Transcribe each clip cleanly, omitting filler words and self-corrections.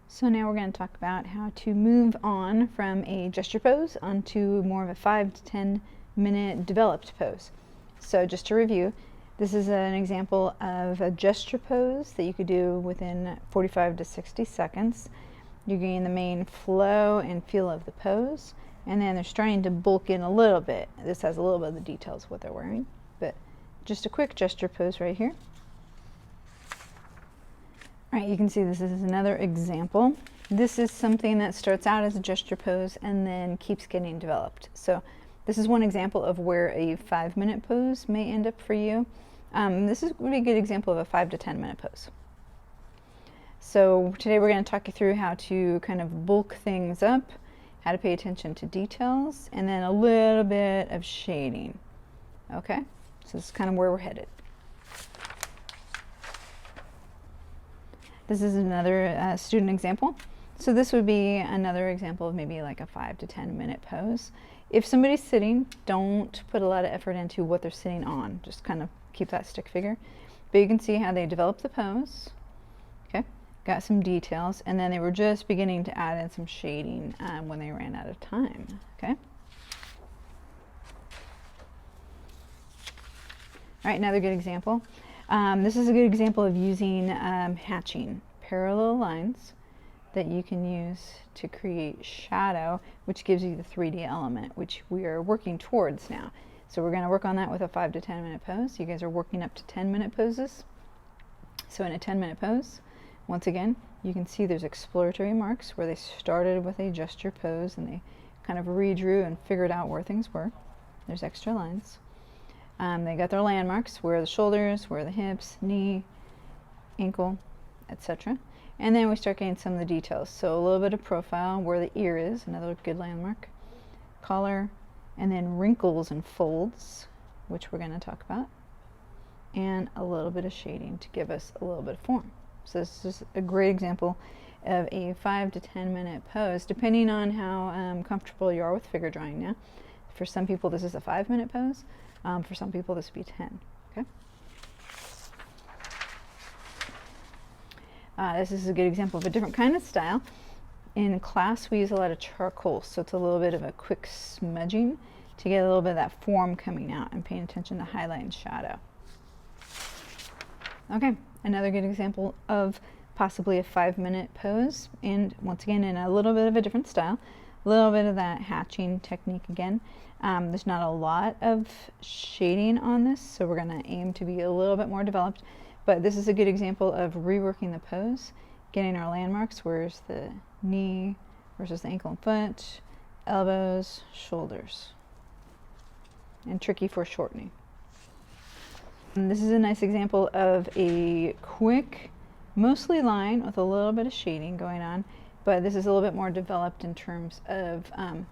So now we're going to talk about how to move on from a gesture pose onto more of a 5 to 10 minute developed pose. So just to review, this is an example of a gesture pose that you could do within 45 to 60 seconds. You gain the main flow and feel of the pose, and then they're starting to bulk in a little bit. This has a little bit of the details of what they're wearing, but just a quick gesture pose right here. All right, you can see this is another example. This is something that starts out as a gesture pose and then keeps getting developed. So this is one example of where a 5-minute pose may end up for you. This would be a good example of a 5 to 10 minute pose. So today we're going to talk you through how to kind of bulk things up, how to pay attention to details, and then a little bit of shading. Okay, so this is kind of where we're headed. This is another student example. So this would be another example of maybe like a 5 to 10 minute pose. If somebody's sitting, don't put a lot of effort into what they're sitting on. Just kind of keep that stick figure. But you can see how they developed the pose. Okay, got some details, and then they were just beginning to add in some shading when they ran out of time. Okay. All right, another good example. This is a good example of using hatching, parallel lines that you can use to create shadow, which gives you the 3D element, which we are working towards now. So we're going to work on that with a 5 to 10 minute pose. You guys are working up to 10-minute poses. So in a 10-minute pose, once again, you can see there's exploratory marks where they started with a gesture pose and they kind of redrew and figured out where things were. There's extra lines. They got their landmarks, where are the shoulders, where are the hips, knee, ankle, etc. And then we start getting some of the details. So a little bit of profile, where the ear is, another good landmark, collar, and then wrinkles and folds, which we're going to talk about, and a little bit of shading to give us a little bit of form. So this is a great example of a 5 to 10 minute pose, depending on how comfortable you are with figure drawing now. For some people, this is a 5-minute pose. For some people, this would be 10. Okay. This is a good example of a different kind of style. In class, we use a lot of charcoal, so it's a little bit of a quick smudging to get a little bit of that form coming out and paying attention to highlight and shadow. Okay, another good example of possibly a 5-minute pose, and once again in a little bit of a different style. A little bit of that hatching technique again. There's not a lot of shading on this, so we're going to aim to be a little bit more developed. But this is a good example of reworking the pose, getting our landmarks. Where's the knee versus the ankle and foot, elbows, shoulders. And tricky for shortening. And this is a nice example of a quick, mostly line with a little bit of shading going on. But this is a little bit more developed in terms of a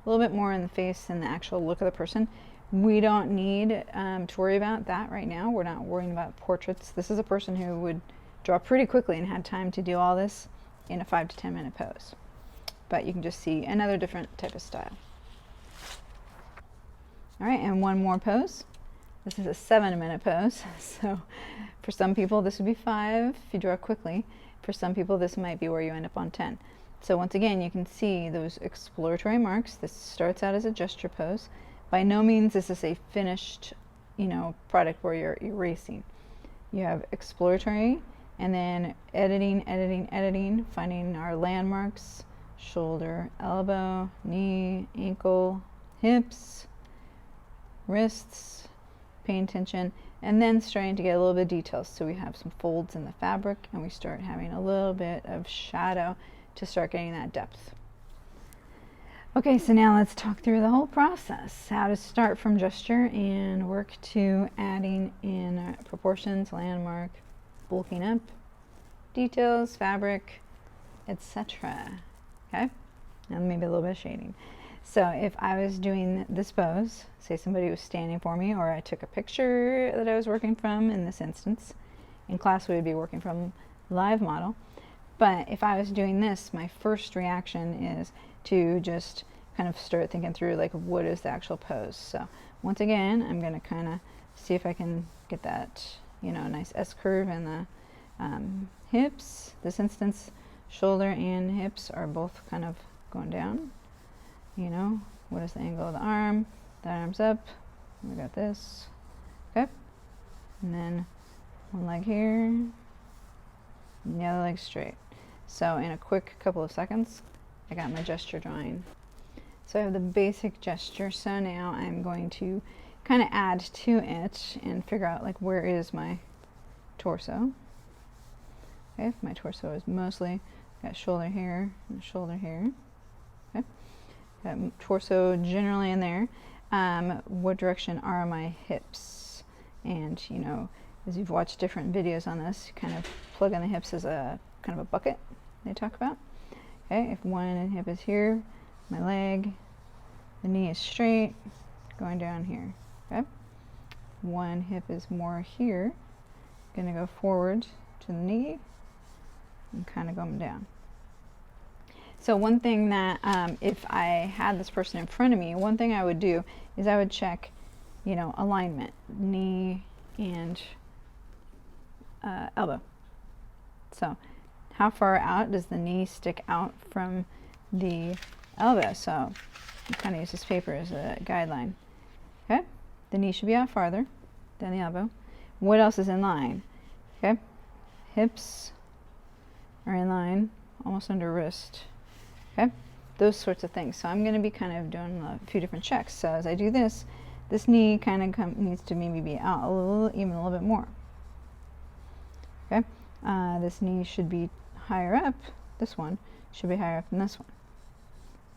little bit more in the face than the actual look of the person. We don't need to worry about that right now. We're not worrying about portraits. This is a person who would draw pretty quickly and had time to do all this in a 5 to 10 minute pose. But you can just see another different type of style. All right, and one more pose. This is a 7-minute pose. So for some people, this would be 5 if you draw quickly. For some people, this might be where you end up on 10. So once again, you can see those exploratory marks. This starts out as a gesture pose. By no means is this a finished, product where you're erasing. You have exploratory, and then editing, editing, editing, finding our landmarks, shoulder, elbow, knee, ankle, hips, wrists, paying attention, and then starting to get a little bit of details. So we have some folds in the fabric, and we start having a little bit of shadow to start getting that depth. Okay, so now let's talk through the whole process. How to start from gesture and work to adding in proportions, landmark, bulking up, details, fabric, etc. Okay, and maybe a little bit of shading. So if I was doing this pose, say somebody was standing for me, or I took a picture that I was working from in this instance. In class we would be working from live model. But if I was doing this, my first reaction is to just kind of start thinking through like what is the actual pose. So once again, I'm going to kind of see if I can get that, nice S curve in the hips. This instance, shoulder and hips are both kind of going down. You know, what is the angle of the arm? That arm's up. We got this. Okay. And then one leg here, and the other leg straight. So in a quick couple of seconds, I got my gesture drawing. So I have the basic gesture. So now I'm going to kind of add to it and figure out like where is my torso. Okay, my torso is mostly got shoulder here and shoulder here. Okay, got torso generally in there. What direction are my hips? And you know, as you've watched different videos on this, you kind of plug in the hips as a kind of a bucket they talk about. Okay, if one hip is here, my leg, the knee is straight, going down here. Okay, one hip is more here, gonna go forward to the knee and kind of going down. So one thing that if I had this person in front of me, one thing I would do is I would check, you know, alignment, knee and elbow. So how far out does the knee stick out from the elbow? So you kind of use this paper as a guideline. Okay, the knee should be out farther than the elbow. What else is in line? Okay, hips are in line, almost under wrist. Okay, those sorts of things. So I'm going to be kind of doing a few different checks. So as I do this, this knee kind of needs to maybe be out a little, even a little bit more. Okay, this knee should be higher up. This one should be higher up than this one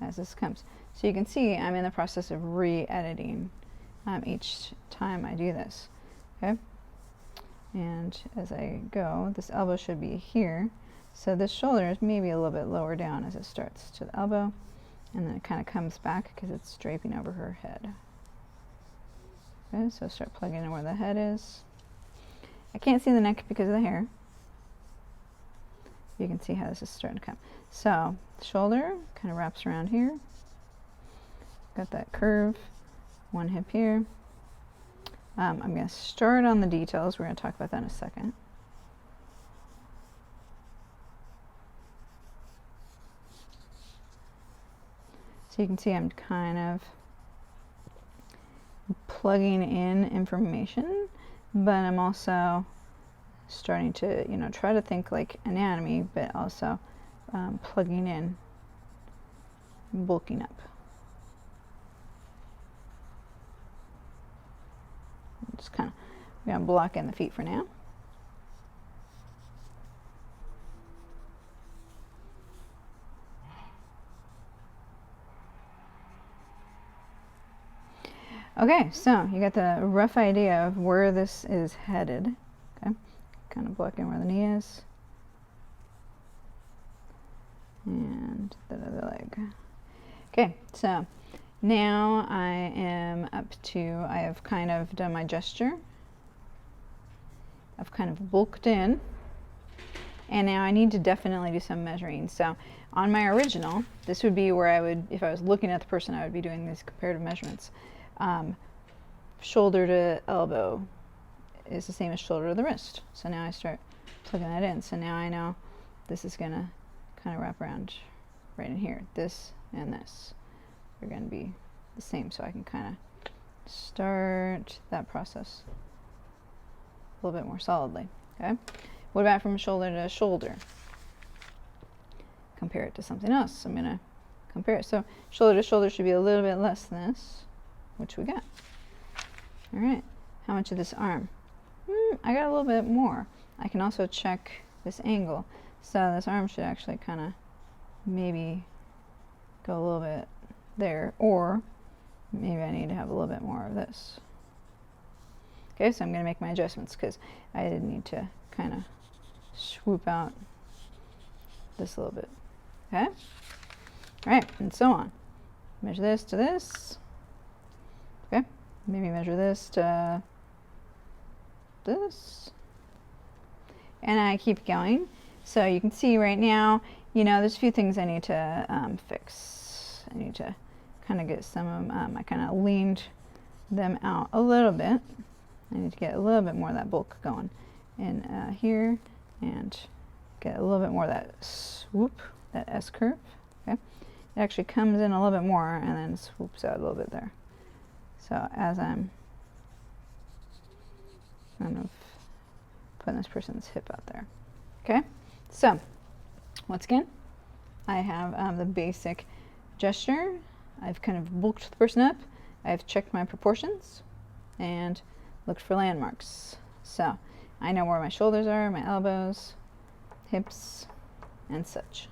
as this comes. So you can see I'm in the process of re-editing each time I do this. Okay, and as I go, this elbow should be here. So this shoulder is maybe a little bit lower down as it starts to the elbow, and then it kind of comes back because it's draping over her head. Okay, so start plugging in where the head is. I can't see the neck because of the hair. You can see how this is starting to come. So the shoulder kind of wraps around here. Got that curve, one hip here. I'm going to start on the details. We're going to talk about that in a second. So you can see I'm kind of plugging in information, but I'm also starting to, you know, try to think like anatomy, but also plugging in, bulking up. Just kind of, we're going to block in the feet for now. Okay, so you got the rough idea of where this is headed. Okay, kind of blocking where the knee is. And the other leg. Okay, so now I am up to, I have kind of done my gesture. I've kind of bulked in. And now I need to definitely do some measuring. So on my original, this would be where I would, if I was looking at the person, I would be doing these comparative measurements. Shoulder to elbow is the same as shoulder to the wrist. So now I start plugging that in. So now I know this is going to kind of wrap around right in here. This and this are going to be the same. So I can kind of start that process a little bit more solidly. Okay. What about from shoulder to shoulder? Compare it to something else. I'm going to compare it. So shoulder to shoulder should be a little bit less than this, which we got. All right, how much of this arm? I got a little bit more. I can also check this angle. So this arm should actually kind of maybe go a little bit there, or maybe I need to have a little bit more of this. Okay, so I'm going to make my adjustments because I did need to kind of swoop out this a little bit. Okay, all right, and so on. Measure this to this. Okay, maybe measure this to this. And I keep going. So you can see right now, you know, there's a few things I need to fix. I need to kind of get some of them, I kind of leaned them out a little bit. I need to get a little bit more of that bulk going in here and get a little bit more of that swoop, that S curve. Okay, it actually comes in a little bit more and then swoops out a little bit there. So as I'm kind of putting this person's hip out there. Okay, so once again, I have the basic gesture. I've kind of bulked the person up. I've checked my proportions and looked for landmarks. So I know where my shoulders are, my elbows, hips, and such.